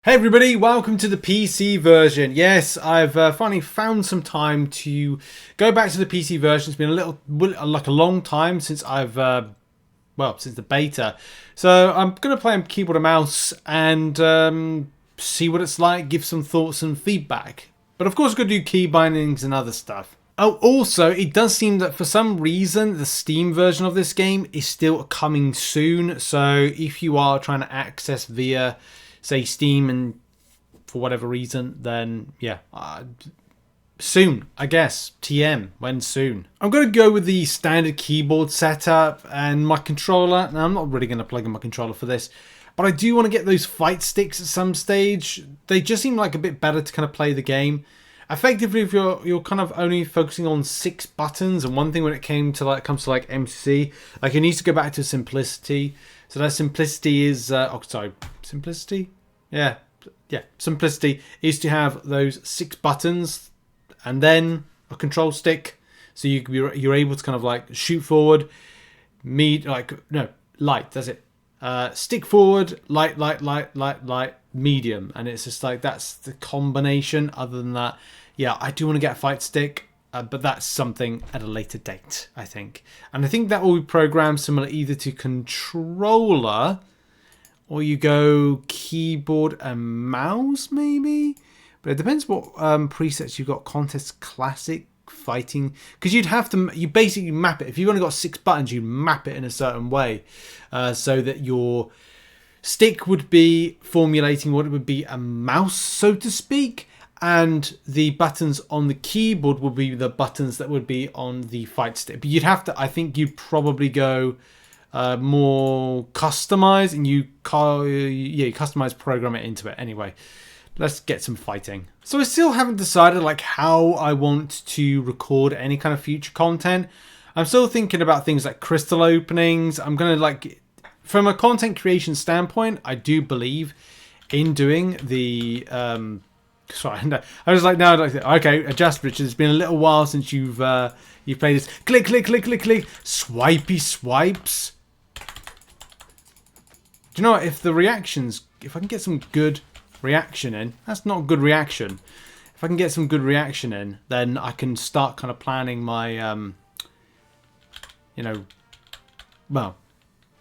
Hey everybody, welcome to the PC version. Yes, I've finally found some time to go back to the PC version. It's been like a long time since I've, since the beta. So I'm going to play on keyboard and mouse and see what it's like, give some thoughts and feedback. But of course I'm going to do key bindings and other stuff. Oh, also, it does seem that for some reason the Steam version of this game is still coming soon. So if you are trying to access via say Steam and for whatever reason, then yeah, soon, I guess. TM, when soon. I'm going to go with the standard keyboard setup and my controller. Now, I'm not really going to plug in my controller for this, but I do want to get those fight sticks at some stage. They just seem like a bit better to kind of play the game. Effectively, if you're kind of only focusing on 6 buttons, and one thing when it comes to MCC, like it needs to go back to simplicity. So that simplicity is simplicity? Yeah. Simplicity is to have those 6 buttons and then a control stick, so you're able to kind of like shoot forward, light. That's it. Stick forward, light, medium, and it's just like that's the combination. Other than that, yeah, I do want to get a fight stick. But that's something at a later date, I think. And I think that will be programmed similar either to controller or you go keyboard and mouse, maybe? But it depends what presets you've got. Contest, classic, fighting. Because you basically map it. If you've only got 6 buttons, you map it in a certain way. So that your stick would be formulating what it would be a mouse, so to speak. And the buttons on the keyboard would be the buttons that would be on the fight stick. But I think you'd probably go more customized, and you customize, program it into it. Anyway, let's get some fighting. So I still haven't decided like how I want to record any kind of future content. I'm still thinking about things like crystal openings. I'm going to from a content creation standpoint, I do believe in doing the... Sorry, I was like, no, okay, adjust, Richard. It's been a little while since you've played this. Click, click, click, click, click. Swipey swipes. Do you know what? If I can get some good reaction in, that's not good reaction. If I can get some good reaction in, then I can start kind of planning my,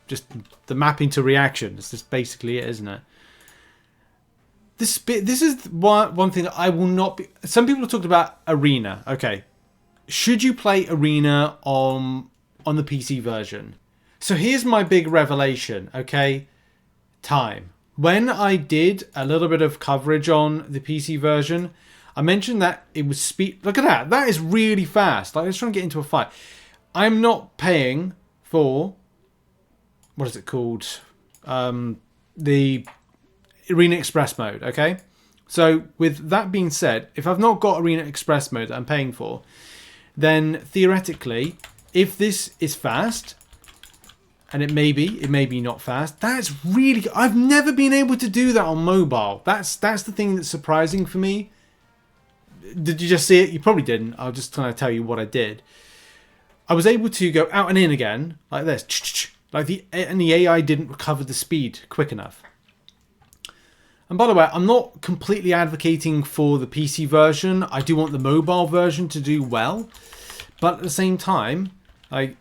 just the mapping to reaction. It's just basically it, isn't it? This is one thing that I will not be... Some people have talked about Arena. Okay. Should you play Arena on the PC version? So here's my big revelation, okay? Time. When I did a little bit of coverage on the PC version, I mentioned that it was speed... Look at that. That is really fast. Like, let's try and get into a fight. I'm not paying for... What is it called? The... Arena Express mode, okay? So with that being said, if I've not got Arena Express mode that I'm paying for, then theoretically, if this is fast, and it may be not fast, that's really... I've never been able to do that on mobile. That's the thing that's surprising for me. Did you just see it? You probably didn't. I'll just kind of tell you what I did. I was able to go out and in again, like this. And the AI didn't recover the speed quick enough. And by the way, I'm not completely advocating for the PC version. I do want the mobile version to do well. But at the same time, I'm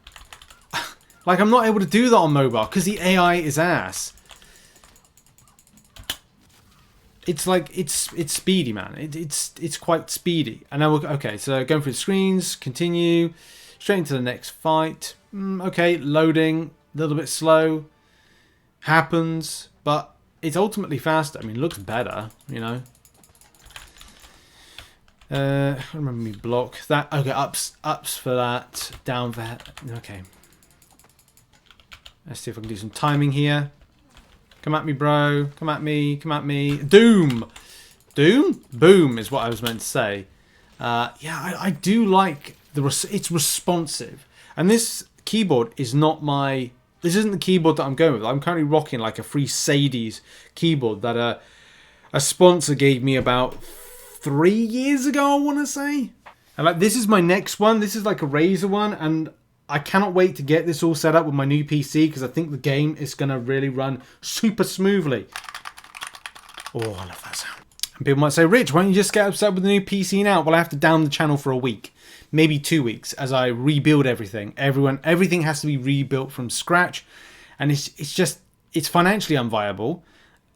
not able to do that on mobile because the AI is ass. It's like, it's speedy, man. It's quite speedy. And now okay, so going through the screens, continue, straight into the next fight. Okay, loading, a little bit slow. Happens, but... It's ultimately faster. I mean, it looks better, you know. Remember me block that. Okay, ups for that. Down for that. Okay. Let's see if I can do some timing here. Come at me, bro. Come at me. Come at me. Doom. Doom? Boom is what I was meant to say. Yeah, I do like it's responsive. And this keyboard is not my... This isn't the keyboard that I'm going with. I'm currently rocking like a free Sadie's keyboard that a sponsor gave me about 3 years ago, I want to say. And like this is my next one. This is like a Razer one, and I cannot wait to get this all set up with my new PC because I think the game is going to really run super smoothly. Oh, I love that sound. And people might say, Rich, why don't you just get upset with the new PC now? Well, I have to down the channel for a week, maybe 2 weeks, as I rebuild everything. Everything has to be rebuilt from scratch, and it's financially unviable,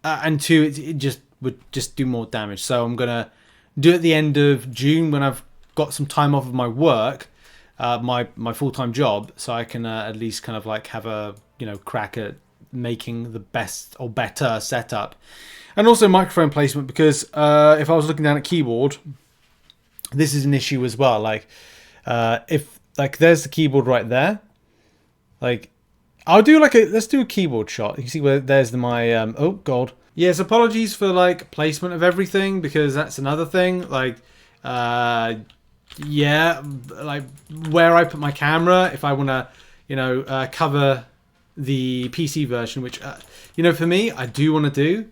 and two, it just would just do more damage. So I'm gonna do it at the end of June when I've got some time off of my work, my full-time job, so I can at least kind of like have a crack at making the best or better setup. And also microphone placement, because if I was looking down at keyboard, this is an issue as well. Like if like there's the keyboard right there, like I'll do like let's do a keyboard shot. You can see where there's my oh god. Yes, apologies for like placement of everything, because that's another thing. Like yeah, like where I put my camera, if I want to cover the PC version, which for me I do want to do.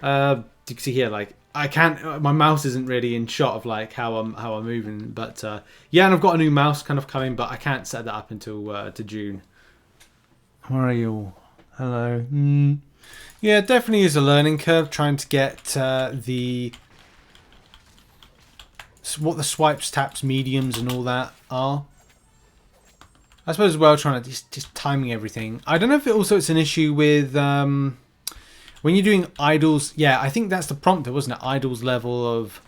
You can see here, like I can't. My mouse isn't really in shot of like how I'm moving, but yeah, and I've got a new mouse kind of coming, but I can't set that up until to June. Where are you all? Hello. Yeah, definitely is a learning curve trying to get what the swipes, taps, mediums, and all that are. I suppose as well trying to just timing everything. I don't know if it's an issue with when you're doing idols. Yeah, I think that's the prompter, wasn't it? Idols level of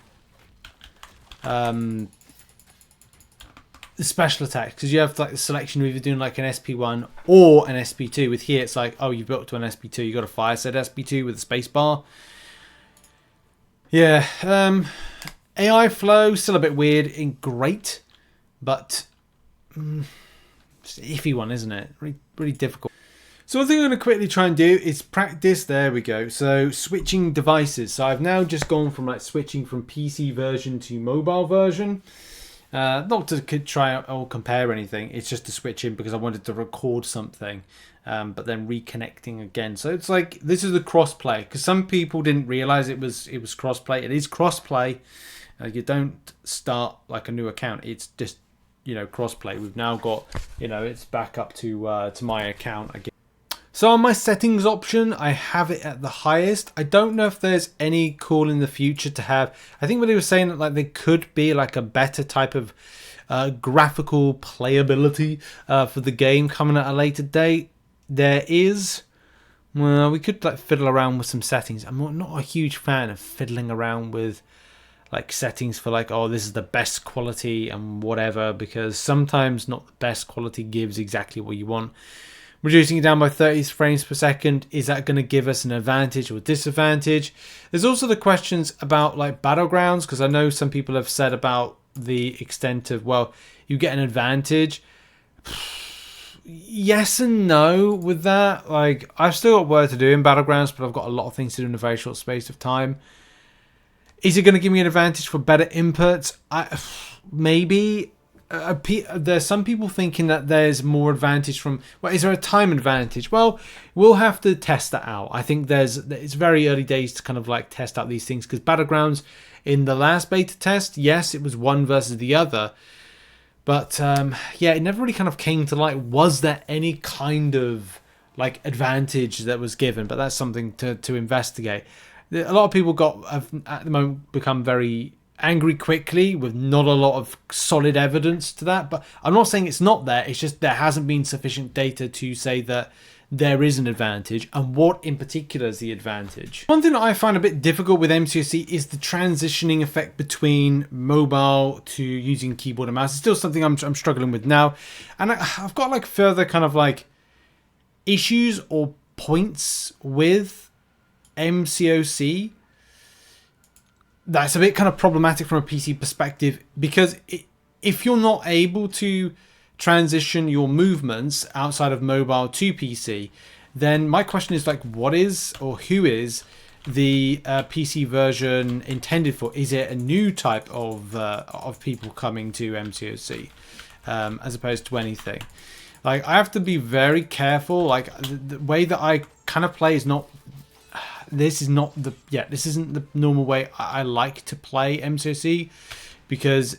the special attacks, because you have like the selection of either doing like an SP1 or an SP2. With here, it's like, oh, you've built to an SP2, you got a fire set SP2 with a space bar. Yeah, AI flow still a bit weird in great, but it's an iffy one, isn't it? Really difficult. So one thing I'm going to quickly try and do is practice. There we go. So switching devices. So I've now just gone from like switching from PC version to mobile version. Not to try or compare anything. It's just to switch in because I wanted to record something, but then reconnecting again. So it's like this is the crossplay, because some people didn't realize it was crossplay. It is crossplay. You don't start like a new account. It's just crossplay. We've now got it's back up to my account again. So on my settings option, I have it at the highest. I don't know if there's any call in the future to have. I think what they were saying that like there could be like a better type of graphical playability for the game coming at a later date. There is. Well, we could like fiddle around with some settings. I'm not a huge fan of fiddling around with like settings for like, oh, this is the best quality and whatever, because sometimes not the best quality gives exactly what you want. Reducing it down by 30 frames per second, is that going to give us an advantage or disadvantage? There's also the questions about like Battlegrounds, because I know some people have said about the extent of, well, you get an advantage. Yes and no with that. Like, I've still got work to do in Battlegrounds, but I've got a lot of things to do in a very short space of time. Is it going to give me an advantage for better inputs? Maybe. There's some people thinking that there's more advantage from. Well, is there a time advantage? Well, we'll have to test that out. I think it's very early days to kind of like test out these things, because Battlegrounds in the last beta test, yes, it was one versus the other, but yeah, it never really kind of came to light. Was there any kind of like advantage that was given? But that's something to investigate. A lot of people have at the moment become very angry quickly with not a lot of solid evidence to that, but I'm not saying it's not there. It's just there hasn't been sufficient data to say that there is an advantage, and what in particular is the advantage. One thing that I find a bit difficult with MCOC is the transitioning effect between mobile to using keyboard and mouse. It's still something I'm struggling with now, and I've got like further kind of like issues or points with MCOC that's a bit kind of problematic from a PC perspective, because if you're not able to transition your movements outside of mobile to PC, then my question is like, what is or who is the PC version intended for? Is it a new type of people coming to MCOC as opposed to anything? Like, I have to be very careful. Like, the way that I kind of play is not. This isn't the normal way I like to play MCOC, because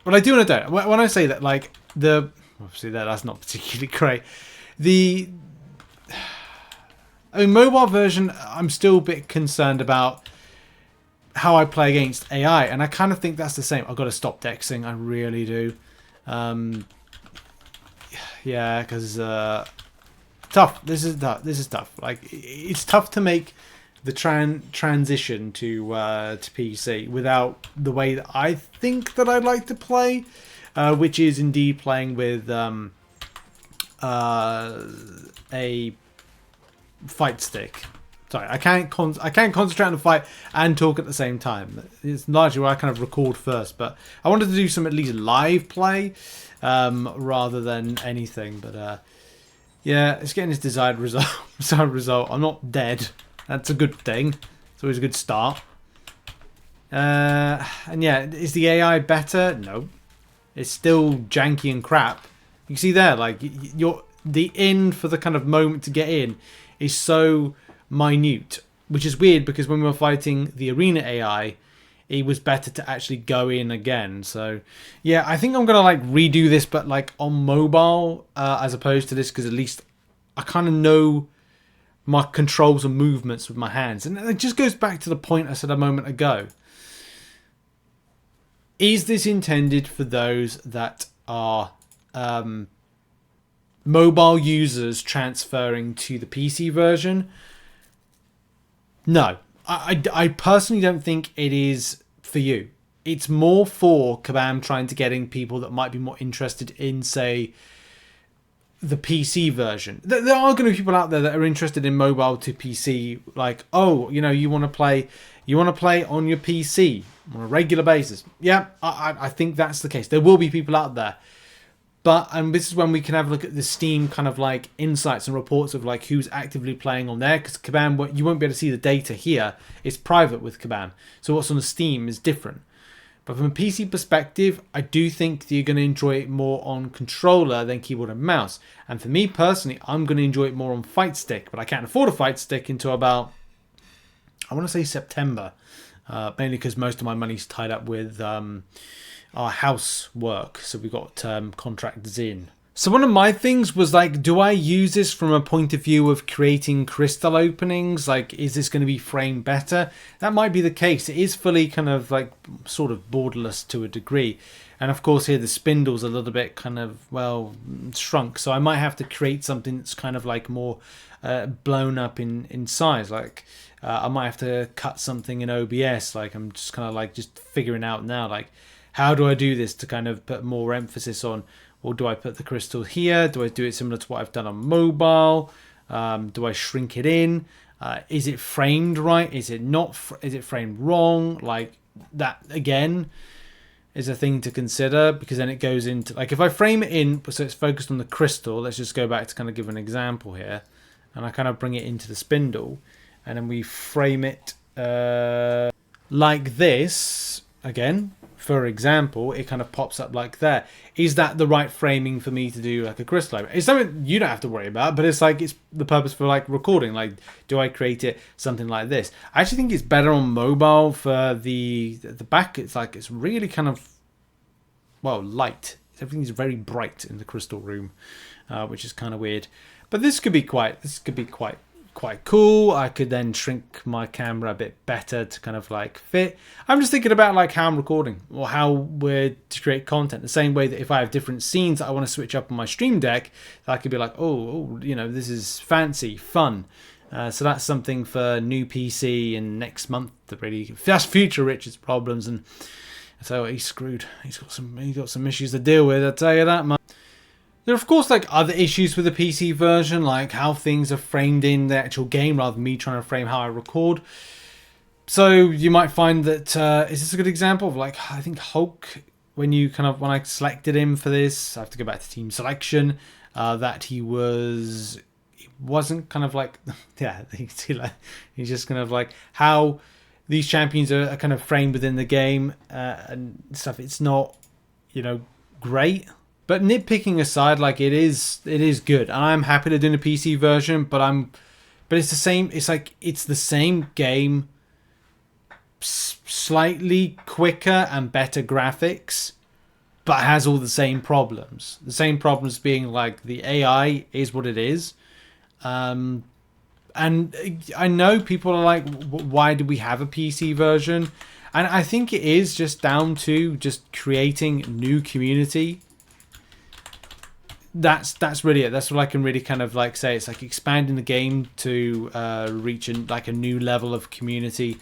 what I do and I don't. When I say that, like obviously that's not particularly great. I mean, mobile version, I'm still a bit concerned about how I play against AI, and I kind of think that's the same. I've got to stop dexing, I really do. Yeah, because tough. This is tough. This is tough. Like, it's tough to make the transition to PC without the way that I think that I'd like to play, which is indeed playing with a fight stick. Sorry, I can't concentrate on the fight and talk at the same time. It's largely where I kind of record first, but I wanted to do some at least live play rather than anything. But yeah, it's getting its desired result. I'm not dead. That's a good thing. It's always a good start. And yeah, is the AI better? No, it's still janky and crap. You can see there, like the in for the kind of moment to get in is so minute, which is weird because when we were fighting the arena AI, it was better to actually go in again. So yeah, I think I'm gonna like redo this, but like on mobile as opposed to this, because at least I kind of know my controls and movements with my hands. And it just goes back to the point I said a moment ago. Is this intended for those that are mobile users transferring to the PC version? No, I personally don't think it is for you. It's more for Kabam trying to get in people that might be more interested in, say, the PC version. There are going to be people out there that are interested in mobile to PC, like, oh, you know, you want to play on your PC on a regular basis. Yeah, I think that's the case. There will be people out there. But, and this is when we can have a look at the Steam kind of like insights and reports of like who's actively playing on there. Because Kabam, you won't be able to see the data here. It's private with Kabam. So what's on the Steam is different. But from a PC perspective, I do think that you're going to enjoy it more on controller than keyboard and mouse. And for me personally, I'm going to enjoy it more on fight stick. But I can't afford a fight stick until about, I want to say September. Mainly because most of my money's tied up with our house work, so we got contractors in. So one of my things was like, do I use this from a point of view of creating crystal openings? Like, is this going to be framed better? That might be the case. It is fully kind of like sort of borderless to a degree. And of course here the spindle's a little bit kind of, well, shrunk. So I might have to create something that's kind of like more blown up in size. Like I might have to cut something in OBS. Like I'm just kind of like just figuring out now, like, how do I do this to kind of put more emphasis on, or do I put the crystal here? Do I do it similar to what I've done on mobile? Do I shrink it in? Is it framed right? Is it not? Is it framed wrong? Like that again is a thing to consider, because then it goes into, like, if I frame it in so it's focused on the crystal, let's just go back to kind of give an example here, and I kind of bring it into the spindle, and then we frame it like this again. For example, it kind of pops up like that. Is that the right framing for me to do like a crystal opening? It's something you don't have to worry about, but it's like, it's the purpose for like recording. Like, do I create it something like this? I actually think it's better on mobile for the back. It's like, it's really kind of, well, light. Everything's very bright in the crystal room, which is kind of weird. But this could be quite cool. I could then shrink my camera a bit better to kind of like fit. I'm just thinking about like how I'm recording or how we're to create content. The same way that if I have different scenes that I want to switch up on my stream deck, I could be like, oh, you know, this is fancy, fun. So that's something for new PC and next month to really. That's future Rich's problems, and so he's screwed. He's got some issues to deal with. I tell you that, man. There are, of course, like other issues with the PC version, like how things are framed in the actual game rather than me trying to frame how I record. So you might find that, is this a good example of like, I think Hulk, when I selected him for this, I have to go back to team selection, that he wasn't kind of like, yeah, he's just kind of like how these champions are kind of framed within the game and stuff. It's not, you know, great. But nitpicking aside, like it is good, and I'm happy to do the PC version. But it's the same. It's like it's the same game, slightly quicker and better graphics, but has all the same problems. The same problems being like the AI is what it is, and And I know people are like, why do we have a PC version? And I think it is just down to just creating new community. That's really it. That's what I can really kind of like say. It's like expanding the game to reach like a new level of community,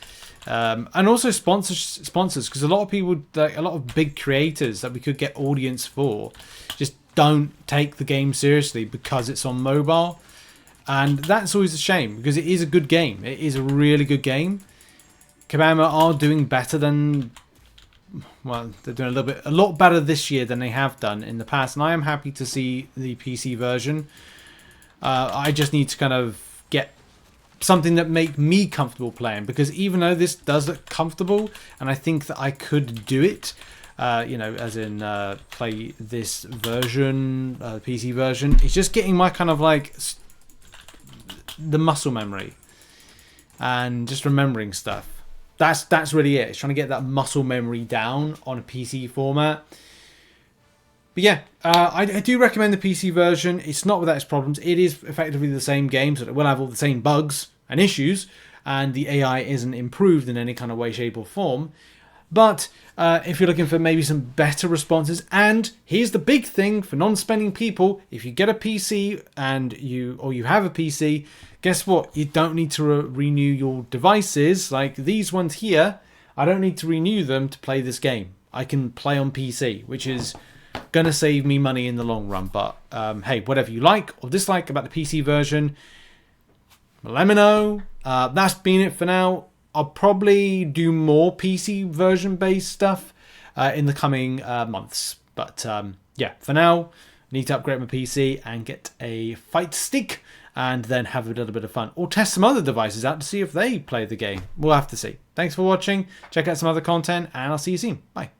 and also sponsors. Because a lot of people, like a lot of big creators that we could get audience for, just don't take the game seriously because it's on mobile, and that's always a shame because it is a good game. It is a really good game. Kabama are doing better than. Well, they're doing a lot better this year than they have done in the past, and I am happy to see the PC version. I just need to kind of get something that make me comfortable playing, because even though this does look comfortable, and I think that I could do it, you know, as in play this version, PC version, it's just getting my kind of like the muscle memory and just remembering stuff. That's really it. It's trying to get that muscle memory down on a PC format. But yeah, I do recommend the PC version. It's not without its problems. It is effectively the same game, so it will have all the same bugs and issues, and the AI isn't improved in any kind of way, shape, or form. But if you're looking for maybe some better responses, and here's the big thing for non-spending people: if you get a PC and you have a PC, guess what? You don't need to renew your devices like these ones here. I don't need to renew them to play this game. I can play on PC, which is gonna save me money in the long run. But hey, whatever you like or dislike about the PC version, let me know. That's been it for now. I'll probably do more PC version based stuff in the coming months. But yeah, for now, I need to upgrade my PC and get a fight stick and then have a little bit of fun. Or test some other devices out to see if they play the game. We'll have to see. Thanks for watching. Check out some other content and I'll see you soon. Bye.